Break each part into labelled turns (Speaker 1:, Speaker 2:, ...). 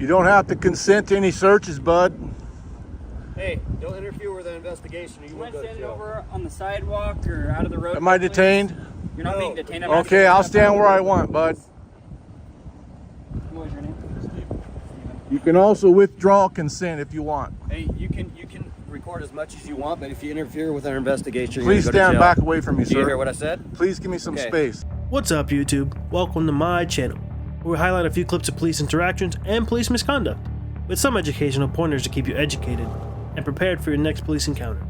Speaker 1: You don't have to consent to any searches, bud.
Speaker 2: Hey, don't interfere with an investigation or you won't go to
Speaker 3: stand
Speaker 2: jail.
Speaker 3: over on the sidewalk or out of the road?
Speaker 1: Am I detained?
Speaker 3: You're not being detained. I'm
Speaker 1: Okay, I'll stand where I want, bud.
Speaker 3: What was your name? Steve.
Speaker 1: You can also withdraw consent if you want.
Speaker 2: Hey, you can record as much as you want, but if you interfere with our investigation,
Speaker 1: Please
Speaker 2: you're gonna
Speaker 1: stand
Speaker 2: go to jail.
Speaker 1: back away from me,
Speaker 2: Did you
Speaker 1: sir.
Speaker 2: hear what I said?
Speaker 1: Please give me some
Speaker 2: Okay.
Speaker 1: space.
Speaker 4: What's up, YouTube? Welcome to my channel, where we highlight a few clips of police interactions and police misconduct, with some educational pointers to keep you educated and prepared for your next police encounter.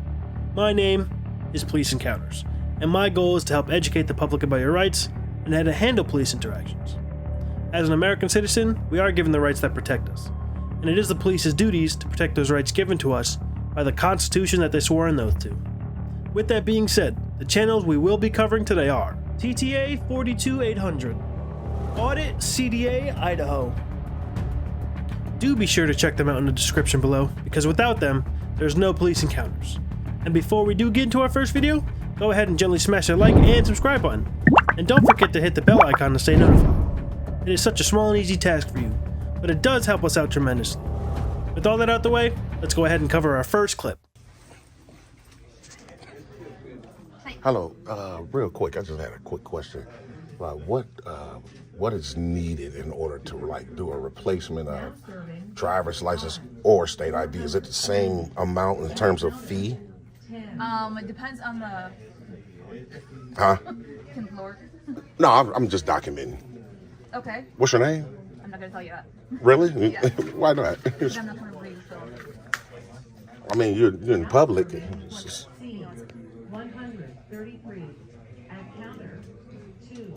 Speaker 4: My name is Police Encounters, and my goal is to help educate the public about your rights and how to handle police interactions. As an American citizen, we are given the rights that protect us, and it is the police's duties to protect those rights given to us by the Constitution that they swore an oath to. With that being said, the channels we will be covering today are TTA 42800, Audit CDA Idaho. Do be sure to check them out in the description below, because without them, there's no police encounters. And before we do get into our first video, go ahead and gently smash that like and subscribe button. And don't forget to hit the bell icon to stay notified. It is such a small and easy task for you, but it does help us out tremendously. With all that out the way, let's go ahead and cover our first clip.
Speaker 5: Hello, real quick, I just had a quick question. What is needed in order to do a replacement of driver's license or state ID? Is it the same amount in terms of fee?
Speaker 6: It depends on the.
Speaker 5: Huh?
Speaker 6: Lord.
Speaker 5: No, I'm just documenting.
Speaker 6: Okay.
Speaker 5: What's your name?
Speaker 6: I'm not gonna tell you that.
Speaker 5: Really?
Speaker 6: Yeah.
Speaker 5: Why not?
Speaker 6: Because I'm not gonna read the film.
Speaker 5: I mean, you're in public. It's just-
Speaker 7: 133 at counter 2.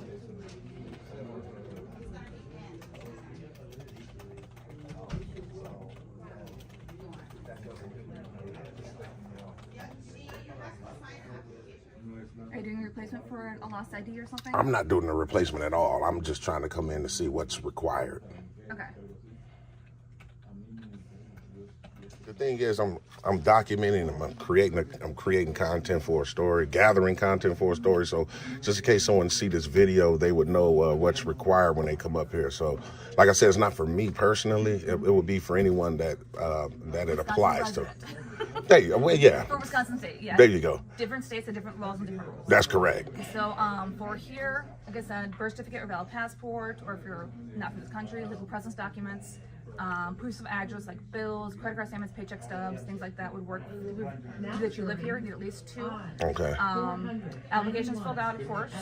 Speaker 6: Are you doing a replacement for a lost ID or something?
Speaker 5: I'm not doing a replacement at all. I'm just trying to come in to see what's required.
Speaker 6: Okay.
Speaker 5: The thing is, I'm documenting, I'm creating content for a story, gathering content for a story. So just in case someone see this video, they would know what's required when they come up here. So, like I said, it's not for me personally. It would be for anyone that it applies to. There you go. Well, yeah.
Speaker 6: For Wisconsin State, yeah.
Speaker 5: There you go.
Speaker 6: Different states have different laws and different rules.
Speaker 5: That's correct.
Speaker 6: So, for here, like I said, birth certificate or valid passport, or if you're not from this country, legal presence documents, proofs of address like bills, credit card statements, paycheck stubs, things like that would work. That you live here, you need at least 2.
Speaker 5: Okay.
Speaker 6: Applications filled out, of course.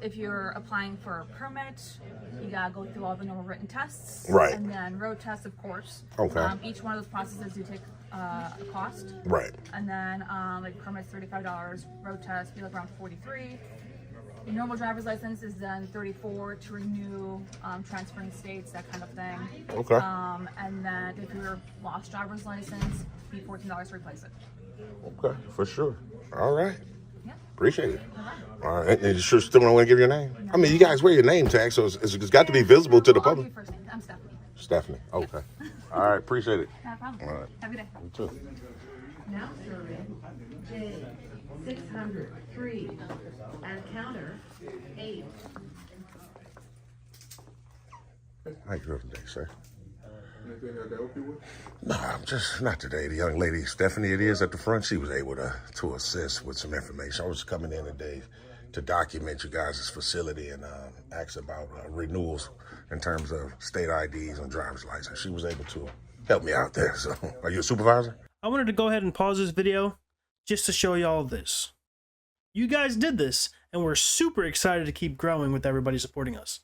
Speaker 6: If you're applying for a permit, you gotta go through all the normal written tests.
Speaker 5: Right.
Speaker 6: And then road tests, of course.
Speaker 5: Okay.
Speaker 6: Each one of those processes do take a cost.
Speaker 5: Right.
Speaker 6: And then like permits $35, road test be like around $43. Your normal driver's license is then $34 to renew, transferring states, that kind of thing.
Speaker 5: Okay.
Speaker 6: And then if you're lost driver's license, be $14 to replace it.
Speaker 5: Okay, for sure. All right.
Speaker 6: Yeah.
Speaker 5: Appreciate it. All right. And you sure still don't want to give your name? I mean, you guys wear your name tag, so it's got to be visible to the
Speaker 6: Well, I'll give
Speaker 5: public.
Speaker 6: you first name. I'm Stephanie.
Speaker 5: Stephanie. Okay. All right. Appreciate it.
Speaker 6: No problem.
Speaker 5: All right.
Speaker 6: Have a good day.
Speaker 5: You too.
Speaker 7: Now serving J603 at counter 8.
Speaker 5: How you doing today, sir?
Speaker 8: Anything I can help you with?
Speaker 5: No, I'm just not today. The young lady, Stephanie, it is at the front. She was able to assist with some information. I was coming in today to document you guys' facility and ask about renewals in terms of state IDs and driver's license. She was able to help me out there. So, are you a supervisor?
Speaker 4: I wanted to go ahead and pause this video just to show y'all this. You guys did this, and we're super excited to keep growing with everybody supporting us.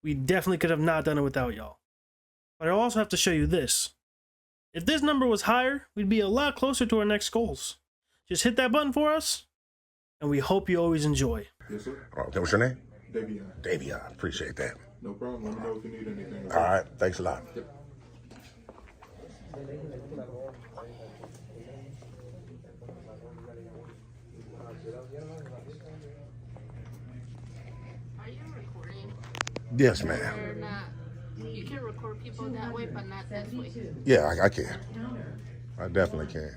Speaker 4: We definitely could have not done it without y'all. But I also have to show you this. If this number was higher, we'd be a lot closer to our next goals. Just hit that button for us, and we hope you always enjoy.
Speaker 8: Yes, sir.
Speaker 5: What's your name?
Speaker 8: Davion.
Speaker 5: Davion. Appreciate that.
Speaker 8: No problem. Let me know if you need anything.
Speaker 5: All right. Thanks a lot.
Speaker 8: Yep.
Speaker 9: Are you recording?
Speaker 5: Yes, ma'am.
Speaker 9: Or not? You can record people that way, but not this way.
Speaker 5: Yeah, I can. I definitely can.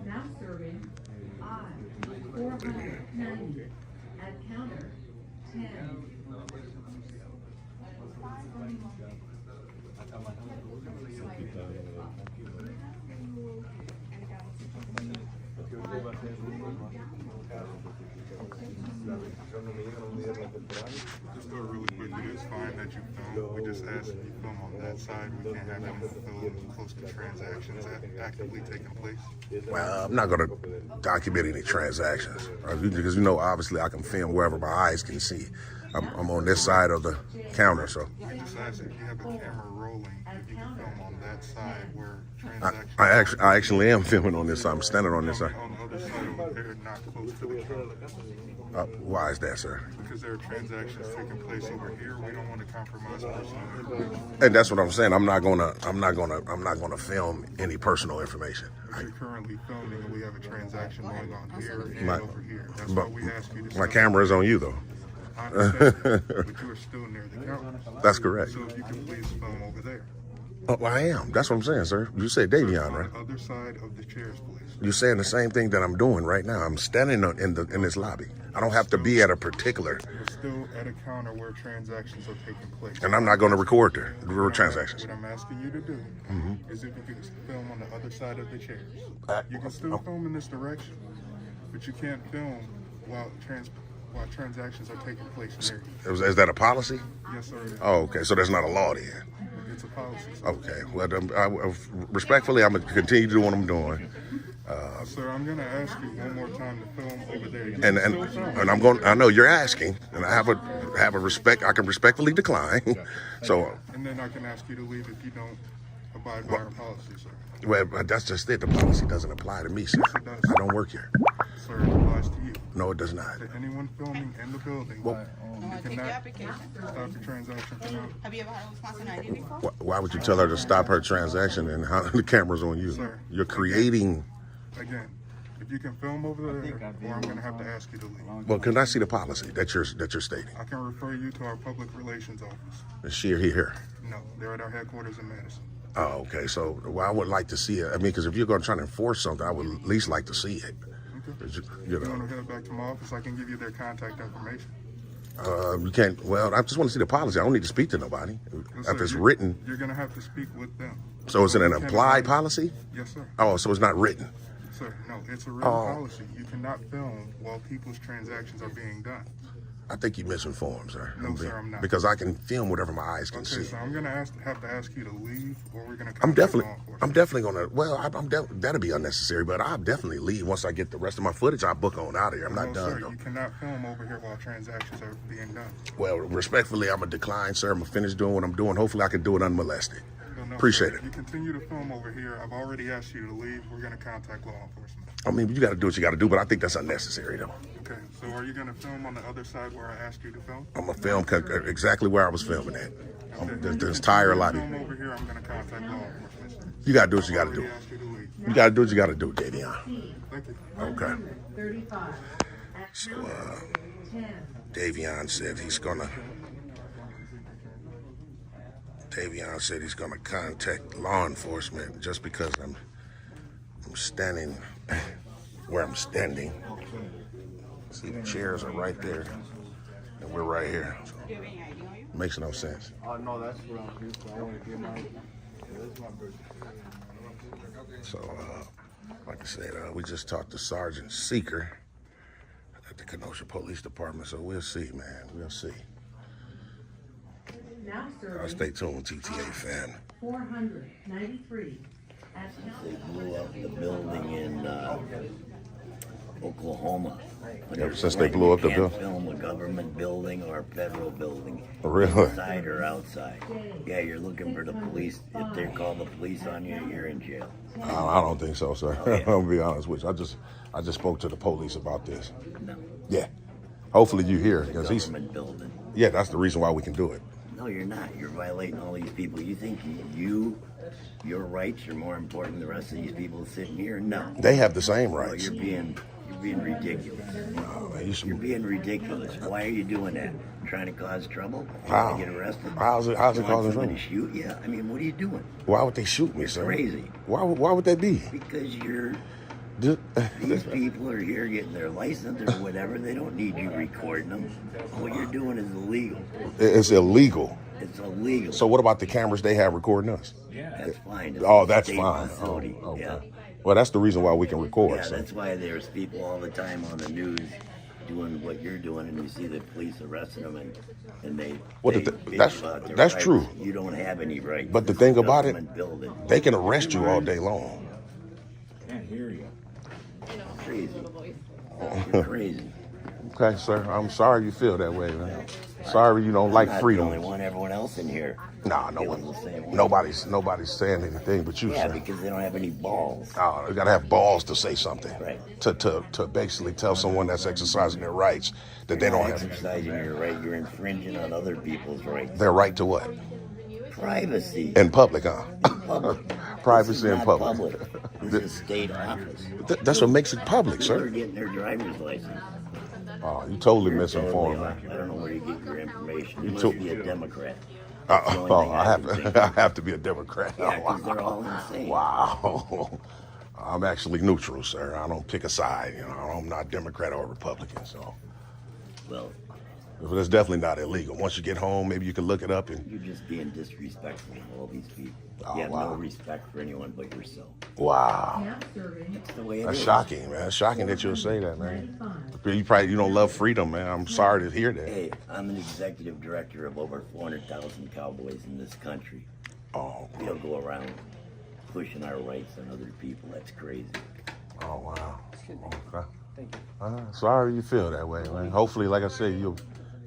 Speaker 7: Now serving I-490 at counter 10.
Speaker 8: Just do it really quick. It is fine that you film. We just ask that you film on that side. We can't have any film close to transactions actively taking place.
Speaker 5: Well, I'm not going to document any transactions because obviously I can film wherever my eyes can see. I'm on this side of the counter, so.
Speaker 8: We just ask if you have a camera rolling, if you can film on that side where transactions.
Speaker 5: I actually am filming on this side. I'm standing on this side.
Speaker 8: On the other side over there, not close to the camera.
Speaker 5: Why is that, sir?
Speaker 8: Because there are transactions taking place over here. We don't want to compromise personal information.
Speaker 5: And that's what I'm saying. I'm not gonna film any personal information.
Speaker 8: But you're currently filming, and we have a transaction going on here and over here. That's why we ask you to.
Speaker 5: My camera is on you, though.
Speaker 8: I understand, but you are still near the counter.
Speaker 5: That's correct.
Speaker 8: So if you can please film over there.
Speaker 5: Oh, I am. That's what I'm saying, sir. You said Davion, right?
Speaker 8: On the other side of the chairs, please.
Speaker 5: You're saying the same thing that I'm doing right now. I'm standing in this lobby. I don't have to be at a particular.
Speaker 8: We're still at a counter where transactions are taking place.
Speaker 5: And I'm not going to record the transactions.
Speaker 8: What I'm asking you to do is if you can film on the other side of the chairs. You can still film in this direction, but you can't film while transactions are taking place near you.
Speaker 5: Is that a policy?
Speaker 8: Yes, sir.
Speaker 5: Oh, okay. So there's not a law then.
Speaker 8: It's a policy. Sir.
Speaker 5: Okay. Well, respectfully, I'm going to continue to do what I'm doing.
Speaker 8: Sir, I'm going to ask you one more time to film over there.
Speaker 5: And I'm going. I know you're asking, and I have a respect. I can respectfully decline. So.
Speaker 8: And then I can ask you to leave if you don't abide by our policy, sir.
Speaker 5: Well, that's just it. The policy doesn't apply to me, sir.
Speaker 8: Yes, it does.
Speaker 5: I don't work here.
Speaker 8: Sir, it applies to you.
Speaker 5: No, it does not.
Speaker 8: To anyone filming in the building, you cannot stop the transaction for now.
Speaker 9: Have you ever had a Wisconsin ID before?
Speaker 5: Why would you tell her to stop her transaction and how the camera's on you?
Speaker 8: Sir,
Speaker 5: You're creating.
Speaker 8: Again, if you can film over there, or I'm going to have to ask you to leave.
Speaker 5: Well, can I see the policy that you're stating?
Speaker 8: I can refer you to our public relations office.
Speaker 5: Is she here?
Speaker 8: No, they're at our headquarters in Madison.
Speaker 5: Oh, okay. So, well, I would like to see it. I mean, because if you're going to try to enforce something, I would at least like to see it.
Speaker 8: Okay.
Speaker 5: You
Speaker 8: If you want to head back to my office, I can give you their contact information.
Speaker 5: You can't. Well, I just want to see the policy. I don't need to speak to nobody.
Speaker 8: Sir,
Speaker 5: If it's written.
Speaker 8: You're going to have to speak with them.
Speaker 5: So is it an
Speaker 8: You can't
Speaker 5: applied
Speaker 8: film.
Speaker 5: policy?
Speaker 8: Yes, sir.
Speaker 5: Oh, so it's not written.
Speaker 8: Sir, no, it's a written policy. You cannot film while people's transactions are being done.
Speaker 5: I think you misinformed, sir.
Speaker 8: No, sir, I'm not.
Speaker 5: Because I can film whatever my eyes can
Speaker 8: Okay,
Speaker 5: see.
Speaker 8: so I'm going to have to ask you to leave, or we're going to.
Speaker 5: I'm definitely gonna. Well, that'll be unnecessary, but I'll definitely leave once I get the rest of my footage. I'll book on out of here. I'm not
Speaker 8: No,
Speaker 5: done
Speaker 8: sir,
Speaker 5: though.
Speaker 8: you cannot film over here while transactions are being done.
Speaker 5: Well, respectfully, I'm gonna decline, sir. I'm gonna finish doing what I'm doing. Hopefully, I can do it unmolested.
Speaker 8: No,
Speaker 5: Appreciate
Speaker 8: sir,
Speaker 5: it.
Speaker 8: If you continue to film over here, I've already asked you to leave. We're going to contact law enforcement.
Speaker 5: I mean, you got to do what you got to do, but I think that's unnecessary, though.
Speaker 8: Okay, so are you going to film on the other side where I asked you to film?
Speaker 5: I'm gonna film exactly where I was filming at.
Speaker 8: Okay.
Speaker 5: The entire lobby.
Speaker 8: Film over here, I'm going to contact law enforcement.
Speaker 5: You got to do what you got to do.
Speaker 8: I already asked you to leave.
Speaker 5: You got to do what you got to do, Davion.
Speaker 8: Thank you.
Speaker 5: Okay.
Speaker 7: 35 at
Speaker 5: So,
Speaker 7: counter 10.
Speaker 5: Davion said he's gonna contact law enforcement just because I'm standing where I'm standing. See, the chairs are right there, and we're right here. So, makes no sense.
Speaker 1: No, that's what I'm here for. I want to get my. That's my birthday.
Speaker 5: So, like I said, we just talked to Sergeant Seeker at the Kenosha Police Department. So we'll see, man. We'll see.
Speaker 7: Now serving
Speaker 5: Stay tuned, TTA fan.
Speaker 7: 493 at
Speaker 10: They
Speaker 7: counter.
Speaker 10: blew up the building in Oklahoma.
Speaker 5: Ever since they blew up the
Speaker 10: building.
Speaker 5: building?
Speaker 10: Film a government building or a federal building.
Speaker 5: Really?
Speaker 10: Inside or outside. Yeah, you're looking for the police. If they call the police on you, you're in jail.
Speaker 5: I don't think so, sir.
Speaker 10: Okay.
Speaker 5: I'll be honest with you. I just spoke to the police about this.
Speaker 10: No.
Speaker 5: Yeah. Hopefully you hear,
Speaker 10: It's a
Speaker 5: because he's.
Speaker 10: government building.
Speaker 5: Yeah, that's the reason why we can do it.
Speaker 10: No, you're not. You're violating all these people. You think your rights are more important than the rest of these people sitting here? No.
Speaker 5: They have the same
Speaker 10: No,
Speaker 5: rights.
Speaker 10: you're being being ridiculous. You're being ridiculous. Why are you doing that? Trying to cause trouble?
Speaker 5: How?
Speaker 10: Get arrested?
Speaker 5: How's it causing trouble?
Speaker 10: To shoot you? I mean, what are you doing?
Speaker 5: Why would they shoot me, sir?
Speaker 10: Crazy.
Speaker 5: Why would that be?
Speaker 10: Because these people are here getting their license or whatever. They don't need you recording them. What you're doing is illegal.
Speaker 5: It's illegal.
Speaker 10: It's illegal.
Speaker 5: So what about the cameras they have recording us?
Speaker 10: That's fine. It's
Speaker 5: Oh, that's
Speaker 10: state
Speaker 5: fine.
Speaker 10: facility.
Speaker 5: Oh, okay.
Speaker 10: Yeah.
Speaker 5: Well, that's the reason why we can record.
Speaker 10: Yeah,
Speaker 5: so.
Speaker 10: that's why there's people all the time on the news doing what you're doing, and you see the police arresting them, and they
Speaker 5: that's
Speaker 10: rights.
Speaker 5: true.
Speaker 10: You don't have any rights.
Speaker 5: But the thing about it,
Speaker 10: building.
Speaker 5: they can arrest you all day long.
Speaker 1: Can't hear you.
Speaker 10: Crazy. You're crazy.
Speaker 5: Okay, sir. I'm sorry you feel that way, man. Sorry you don't like
Speaker 10: I'm not
Speaker 5: freedom.
Speaker 10: the only one. Everyone else in here.
Speaker 5: Nah, no
Speaker 10: feels
Speaker 5: one.
Speaker 10: the same way.
Speaker 5: Nobody's saying anything but you,
Speaker 10: Yeah,
Speaker 5: sir.
Speaker 10: because they don't have any balls.
Speaker 5: Oh, you gotta have balls to say something.
Speaker 10: Right.
Speaker 5: To basically tell someone that's exercising their rights that they don't have
Speaker 10: Exercising your right, you're infringing on other people's rights.
Speaker 5: their right to what?
Speaker 10: Privacy.
Speaker 5: In public, huh?
Speaker 10: Public.
Speaker 5: Privacy in
Speaker 10: Not
Speaker 5: public.
Speaker 10: This is state office.
Speaker 5: That's what makes it public,
Speaker 10: People are
Speaker 5: sir.
Speaker 10: getting their driver's license.
Speaker 5: Oh, you totally
Speaker 10: You're
Speaker 5: misinformed,
Speaker 10: totally
Speaker 5: man.
Speaker 10: off. I don't know where you get your information. You
Speaker 5: You
Speaker 10: must
Speaker 5: too-
Speaker 10: be a Democrat. That's the only
Speaker 5: Oh,
Speaker 10: thing
Speaker 5: I
Speaker 10: can think
Speaker 5: I
Speaker 10: of.
Speaker 5: have to be a Democrat.
Speaker 10: Yeah,
Speaker 5: Oh,
Speaker 10: because they're all insane.
Speaker 5: Wow. I'm actually neutral, sir. I don't pick a side. You know, I'm not Democrat or Republican, so.
Speaker 10: Well,
Speaker 5: But it's definitely not illegal. Once you get home, maybe you can look it up and.
Speaker 10: you're just being disrespectful to all these people.
Speaker 5: Oh,
Speaker 10: You have
Speaker 5: wow.
Speaker 10: no respect for anyone but yourself.
Speaker 5: Wow.
Speaker 7: Now serving
Speaker 10: That's the way it
Speaker 5: That's
Speaker 10: is.
Speaker 5: shocking, man. It's shocking that you'll say that, man.
Speaker 7: 95.
Speaker 5: You don't love freedom, man. I'm sorry to hear that.
Speaker 10: Hey, I'm an executive director of over 400,000 cowboys in this country.
Speaker 5: Oh,
Speaker 10: We don't go around pushing our rights on other people. That's crazy.
Speaker 5: oh wow. Okay. Thank you. Sorry you feel that way, man. Hopefully, like I said, you'll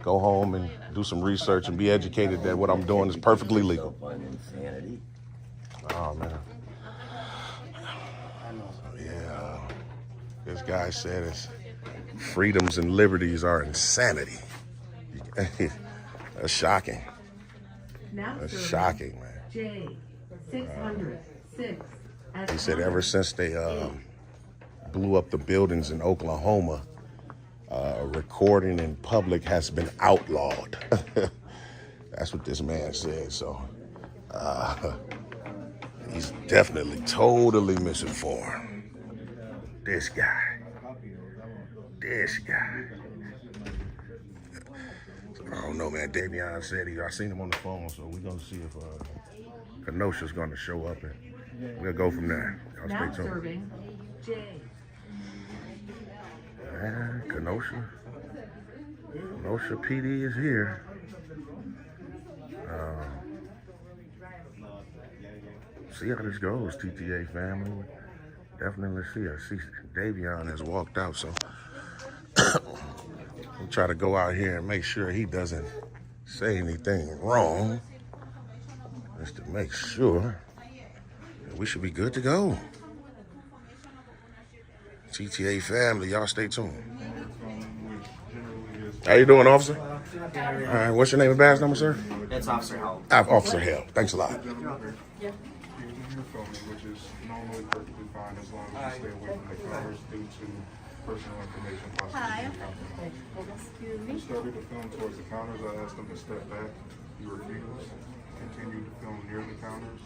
Speaker 5: go home and do some research and be educated that what I'm doing is perfectly legal.
Speaker 10: On insanity.
Speaker 5: Oh man. Yeah. This guy said it's freedoms and liberties are insanity. That's shocking.
Speaker 7: Now
Speaker 5: That's
Speaker 7: serving
Speaker 5: shocking, man.
Speaker 7: J 606.
Speaker 5: He said ever since they blew up the buildings in Oklahoma, recording in public has been outlawed. That's what this man said. So he's definitely totally misinformed. This guy. I don't know, man. Davion said I seen him on the phone, so we're gonna see if Kenosha's gonna show up, and we'll go from there. Y'all
Speaker 7: Now
Speaker 5: stay tuned.
Speaker 7: serving J
Speaker 5: Kenosha PD is here. See how this goes, TTA family. Definitely see. I see Davion has walked out, so we'll try to go out here and make sure he doesn't say anything wrong, just to make sure that we should be good to go. TTA family, y'all stay tuned. How you doing, officer? All right, what's your name and badge number, sir?
Speaker 2: It's Officer Howell.
Speaker 5: Officer Hale. Thanks a lot.
Speaker 8: You're filming, which is normally perfectly fine as long as you stay away from the cameras due to personal information possibly being counted.
Speaker 9: Excuse
Speaker 8: You started to film towards the counters. I asked them to step back. You refused. Continued to film near the counters.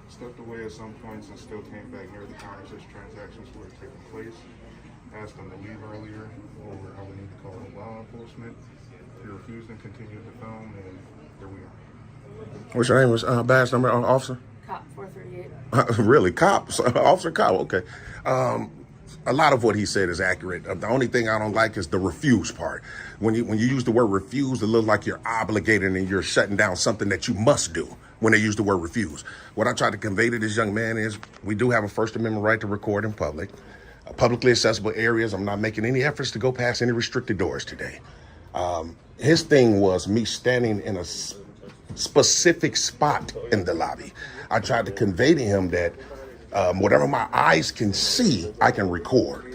Speaker 8: Stepped away at some points and still came back near the counters as transactions were taking place. Asked them to leave earlier, or I would need to call law enforcement. You refused and continued to film, and here we are.
Speaker 5: What's your name? Was badge number, officer?
Speaker 9: Cop 438.
Speaker 5: Really, cop, Officer Cop. Okay. A lot of what he said is accurate. The only thing I don't like is the refuse part. When you use the word refuse, it looks like you're obligated and you're shutting down something that you must do. When they use the word refuse, what I tried to convey to this young man is we do have a First Amendment right to record in public, publicly accessible areas. I'm not making any efforts to go past any restricted doors today. His thing was me standing in a specific spot in the lobby. I tried to convey to him that whatever my eyes can see, I can record.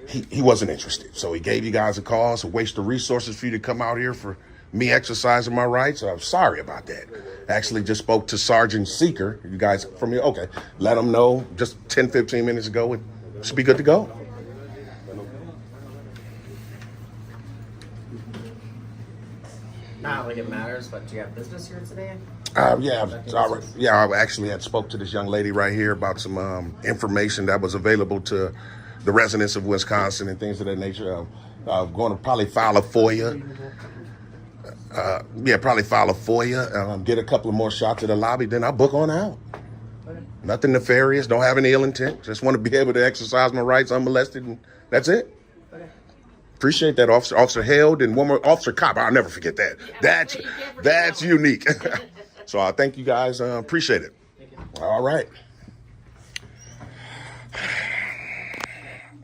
Speaker 5: He wasn't interested. So he gave you guys a call. It's a waste of resources for you to come out here for me exercising my rights. I'm sorry about that. I actually just spoke to Sergeant Seeker. You guys from here? Okay. Let him know just 10, 15 minutes ago. It should be good to go.
Speaker 11: Not like it matters, but do you have business here today?
Speaker 5: I actually had spoke to this young lady right here about some information that was available to the residents of Wisconsin and things of that nature. I'm going to probably file a FOIA. Probably file a FOIA, get a couple of more shots at the lobby, then I'll book on out. Nothing nefarious, don't have any ill intent. Just want to be able to exercise my rights unmolested, and that's it. Appreciate that, officer. Officer Held, and one more, Officer Cop. I'll never forget that. That's unique. So I thank you guys. Appreciate it. All right.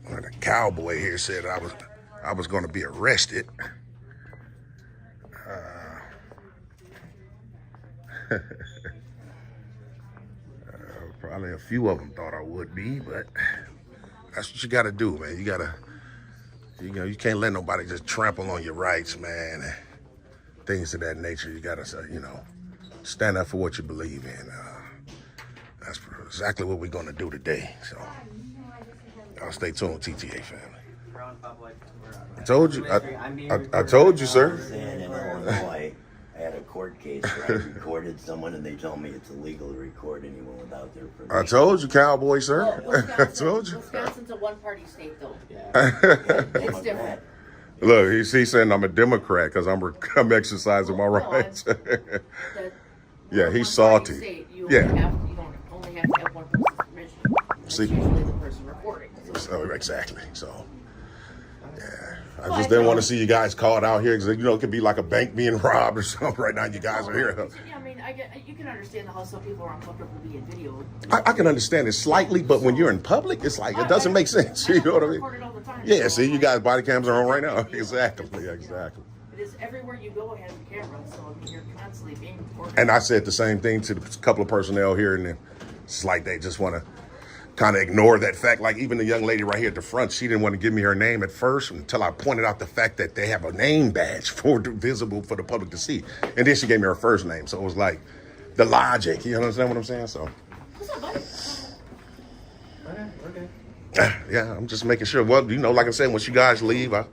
Speaker 5: Well, the cowboy here said I was going to be arrested. Probably a few of them thought I would be, but that's what you got to do, man. You can't let nobody just trample on your rights, man. Things of that nature. You got to, stand up for what you believe in. That's exactly what we're going to do today. So I'll stay tuned, TTA family. I told you. I told you, sir.
Speaker 10: In Illinois, I had a court case where I recorded someone and they told me it's illegal to record anyone without their permission.
Speaker 5: I told you, cowboy, sir. I told you.
Speaker 9: Wisconsin's a one-party state, though.
Speaker 10: It's
Speaker 9: different.
Speaker 5: Look, he's saying I'm a Democrat because I'm exercising my rights. Yeah, he's salty.
Speaker 9: You
Speaker 5: Yeah.
Speaker 9: only have to have one person's permission. That's
Speaker 5: See?
Speaker 9: usually the person recording.
Speaker 5: So, exactly. So, yeah. I just didn't want to see you guys caught out here because, it could be like a bank being robbed or something. Right now, you guys are here.
Speaker 9: Yeah, I mean, you can understand how some people are uncomfortable being videoed.
Speaker 5: I can understand it slightly, but when you're in public, it's like, it doesn't make sense. You know what I mean?
Speaker 9: All the time.
Speaker 5: Yeah, see, you guys' body cams are on right now. Exactly.
Speaker 9: It is everywhere you go has a camera, so I mean, you're constantly being recorded.
Speaker 5: And I said the same thing to a couple of personnel here, and it's like they just want to kind of ignore that fact. Like even the young lady right here at the front, she didn't want to give me her name at first until I pointed out the fact that they have a name badge visible for the public to see. And then she gave me her first name. So it was like the logic, you understand what I'm saying? So.
Speaker 9: What's up, buddy?
Speaker 5: Okay. Yeah, I'm just making sure. Well, like I said, once you guys leave, I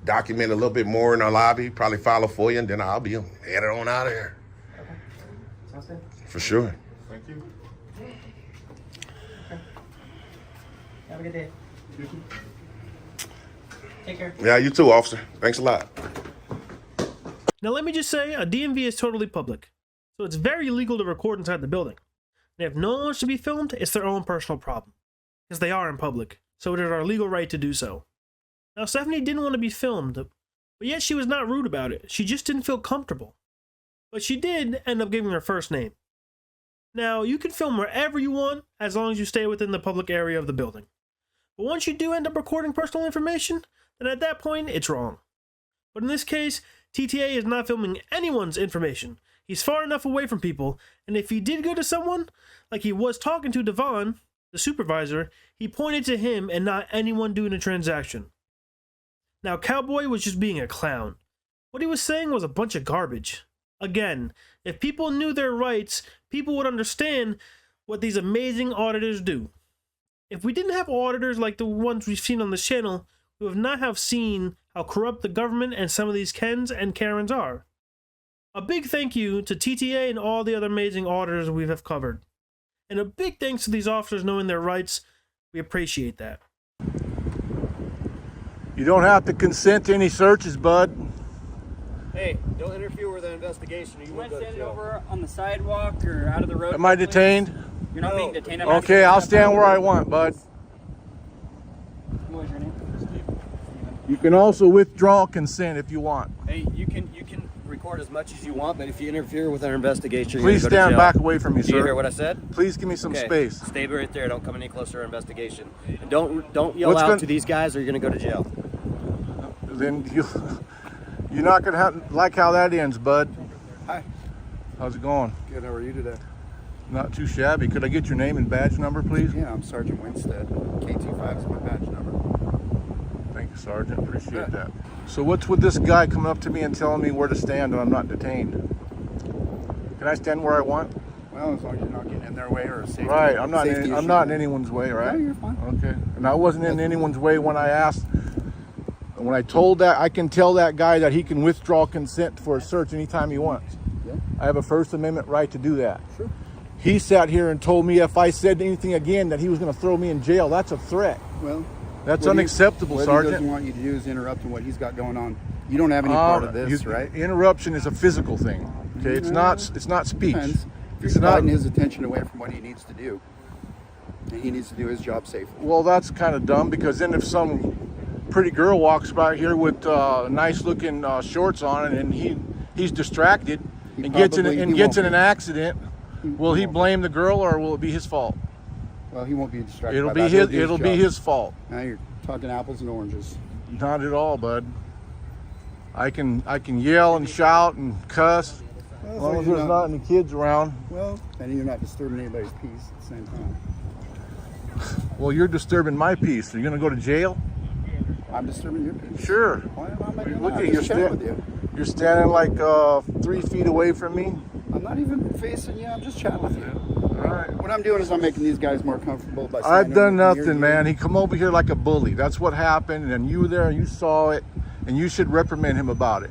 Speaker 5: document a little bit more in the lobby, probably file a FOIA, and then I'll be headed on out of here.
Speaker 11: Okay. Sounds good.
Speaker 5: For sure.
Speaker 8: Thank you.
Speaker 11: Okay. Have a good day.
Speaker 8: You too.
Speaker 11: Take care.
Speaker 5: Yeah, you too, officer. Thanks a lot.
Speaker 4: Now let me just say, a DMV is totally public, so it's very legal to record inside the building. And if no one wants to be filmed, it's their own personal problem, because they are in public, so it is our legal right to do so. Now Stephanie didn't want to be filmed, but yet she was not rude about it. She just didn't feel comfortable. But she did end up giving her first name. Now, you can film wherever you want, as long as you stay within the public area of the building. But once you do end up recording personal information, then at that point, it's wrong. But in this case, TTA is not filming anyone's information. He's far enough away from people, and if he did go to someone, like he was talking to Devon, the supervisor, he pointed to him and not anyone doing a transaction. Now, Cowboy was just being a clown. What he was saying was a bunch of garbage. Again, if people knew their rights, people would understand what these amazing auditors do. If we didn't have auditors like the ones we've seen on this channel, we would not have seen how corrupt the government and some of these Kens and Karens are. A big thank you to TTA and all the other amazing auditors we have covered. And a big thanks to these officers knowing their rights. We appreciate that.
Speaker 1: You don't have to consent to any searches, bud.
Speaker 2: Hey, don't interfere with an investigation.
Speaker 3: You want to stand over on the sidewalk or out of the road?
Speaker 1: Am I detained?
Speaker 3: You're not being detained.
Speaker 1: Okay, I'll stand where I want, bud.
Speaker 3: What was your name?
Speaker 1: You can also withdraw consent if you want.
Speaker 2: Hey, you can record as much as you want, but if you interfere with our investigation, you're
Speaker 1: Please
Speaker 2: gonna go to
Speaker 1: stand
Speaker 2: jail.
Speaker 1: back away from me,
Speaker 2: Did you
Speaker 1: sir.
Speaker 2: hear what I said?
Speaker 1: Please give me some
Speaker 2: Okay,
Speaker 1: space.
Speaker 2: Stay right there. Don't come any closer to our investigation. And don't yell out to these guys, or you're gonna go to jail.
Speaker 1: Then you're not gonna like how that ends, bud.
Speaker 8: Hi.
Speaker 1: How's it going?
Speaker 8: Good. How are you today?
Speaker 1: Not too shabby. Could I get your name and badge number, please?
Speaker 8: Yeah, I'm Sergeant Winstead. K25 is my badge number.
Speaker 1: Thank you, Sergeant. Appreciate that. So what's with this guy coming up to me and telling me where to stand and I'm not detained? Can I stand where I want?
Speaker 8: Well, as long as you're not getting in their way or a safety.
Speaker 1: Right. I'm not in anyone's way, right?
Speaker 8: Yeah, you're fine.
Speaker 1: Okay. And I wasn't in anyone's way when I asked And when I told that, I can tell that guy that he can withdraw consent for a search anytime he wants.
Speaker 12: Yeah.
Speaker 1: I have a First Amendment right to do that.
Speaker 12: Sure.
Speaker 1: He sat here and told me if I said anything again that he was going to throw me in jail. That's a threat.
Speaker 12: Well,
Speaker 1: that's unacceptable,
Speaker 12: what
Speaker 1: Sergeant.
Speaker 12: What he doesn't want you to do is interrupt what he's got going on. You don't have any part of this, right?
Speaker 1: Interruption is a physical thing. Okay, it's not speech.
Speaker 12: Depends.
Speaker 1: It's
Speaker 12: You're
Speaker 1: not
Speaker 12: dividing his attention away from what he needs to do. And he needs to do his job safely.
Speaker 1: Well, that's kind of dumb, because then if some pretty girl walks by here with nice looking shorts on and he's distracted and gets in an accident, will he blame the girl or will it be his fault?
Speaker 12: Well, he won't be distracted.
Speaker 1: It'll be his fault.
Speaker 12: Now you're talking apples and oranges.
Speaker 1: Not at all, bud. I can yell and shout and cuss as long as there's not any kids around.
Speaker 12: Well, then you're not disturbing anybody's peace at the same time.
Speaker 1: Well, you're disturbing my peace. Are you going to go to jail?
Speaker 12: I'm disturbing your peace.
Speaker 1: Sure.
Speaker 12: Why am I
Speaker 1: Look at
Speaker 12: you.
Speaker 1: You're standing like 3 feet away from me.
Speaker 12: I'm not even facing you. I'm just chatting with you.
Speaker 1: All right.
Speaker 12: What I'm doing is I'm making these guys more comfortable by saying
Speaker 1: I've done nothing, man. He come over here like a bully. That's what happened, and you were there and you saw it, and you should reprimand him about it.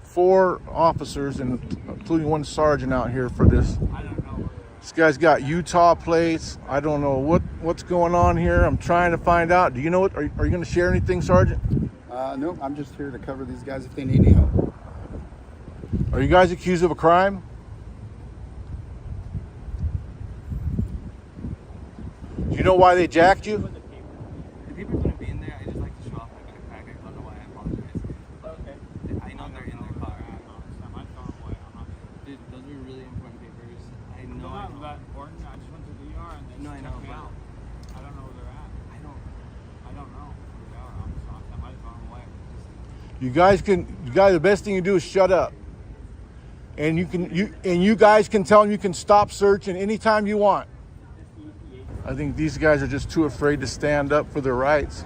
Speaker 1: 4 officers, including 1 sergeant out here for this. This guy's got Utah plates. I don't know what's going on here. I'm trying to find out. Do you know what? Are you going to share anything, Sergeant?
Speaker 12: No, I'm just here to cover these guys if they need any help.
Speaker 1: Are you guys accused of a crime? Do you know why they jacked you?
Speaker 13: The paper couldn't be in there. I just like to show off my backpack. I don't know why. I apologize. Okay. I know they're in their car. Dude, those are really important papers. I know. They're not that important. I just went to the ER and they checked me out. I don't know where they're at. I don't know where they are. I'm shocked. I might have gone away.
Speaker 1: The best thing you do is shut up. And you guys can tell them you can stop searching anytime you want. I think these guys are just too afraid to stand up for their rights.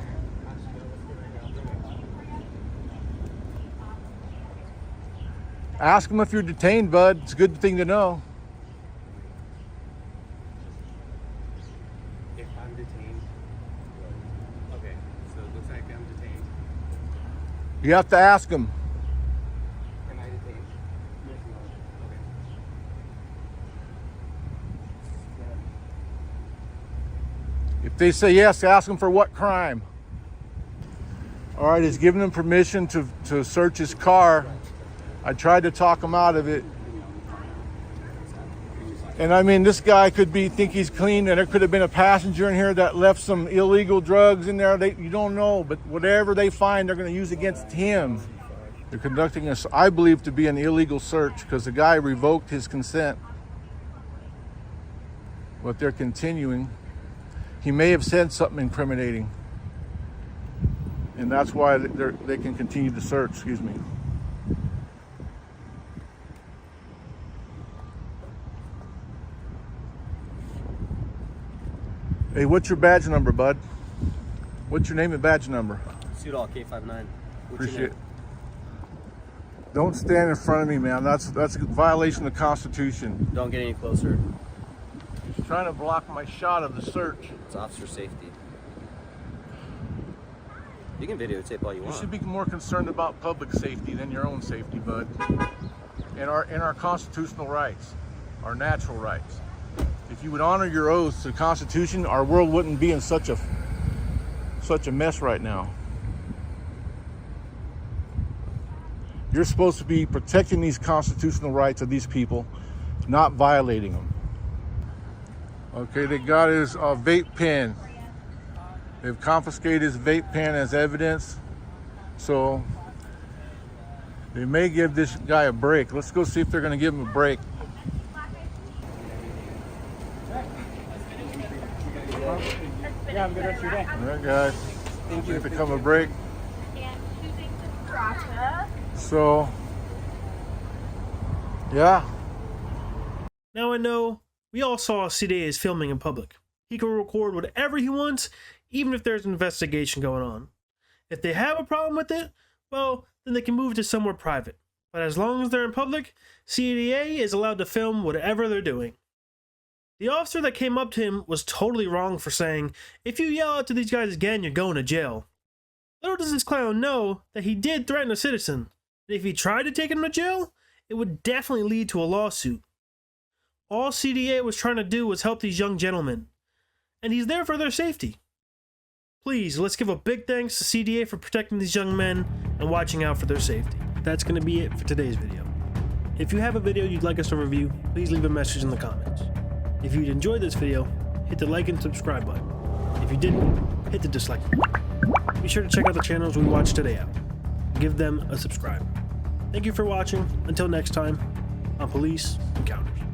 Speaker 1: Ask them if you're detained, bud. It's a good thing to know.
Speaker 13: If I'm detained, okay, so it looks like I'm detained.
Speaker 1: You have to ask them.
Speaker 13: Am I detained?
Speaker 1: If they say yes, ask them for what crime. All right, he's giving them permission to search his car. I tried to talk him out of it. And I mean, this guy could think he's clean, and there could have been a passenger in here that left some illegal drugs in there. You don't know, but whatever they find, they're going to use against him. They're conducting I believe, to be an illegal search because the guy revoked his consent. But they're continuing. He may have said something incriminating, and that's why they can continue to search. Excuse me. Hey, what's your badge number, bud? What's your name and badge number?
Speaker 2: Sidewalk K59.
Speaker 1: Appreciate it. Don't stand in front of me, man. That's a violation of the Constitution.
Speaker 2: Don't get any closer.
Speaker 1: He's trying to block my shot of the search.
Speaker 2: It's officer safety. You can videotape all you want.
Speaker 1: You should be more concerned about public safety than your own safety, bud. And our constitutional rights, our natural rights. If you would honor your oaths to the Constitution, our world wouldn't be in such a mess right now. You're supposed to be protecting these constitutional rights of these people, not violating them. Okay, they got his vape pen. They've confiscated his vape pen as evidence. So they may give this guy a break. Let's go see if they're going to give him a break.
Speaker 3: Yeah, have a good rest of your day.
Speaker 1: All right, guys. Thank you. Become a break. So, yeah.
Speaker 4: Now I know we all saw CDA is filming in public. He can record whatever he wants, even if there's an investigation going on. If they have a problem with it, well, then they can move to somewhere private. But as long as they're in public, CDA is allowed to film whatever they're doing. The officer that came up to him was totally wrong for saying, if you yell out to these guys again, you're going to jail. Little does this clown know that he did threaten a citizen, and if he tried to take him to jail, it would definitely lead to a lawsuit. All CDA was trying to do was help these young gentlemen, and he's there for their safety. Please, let's give a big thanks to CDA for protecting these young men and watching out for their safety. That's going to be it for today's video. If you have a video you'd like us to review, please leave a message in the comments. If you'd enjoyed this video, hit the like and subscribe button. If you didn't, hit the dislike button. Be sure to check out the channels we watched today out. Give them a subscribe. Thank you for watching. Until next time, on Police Encounters.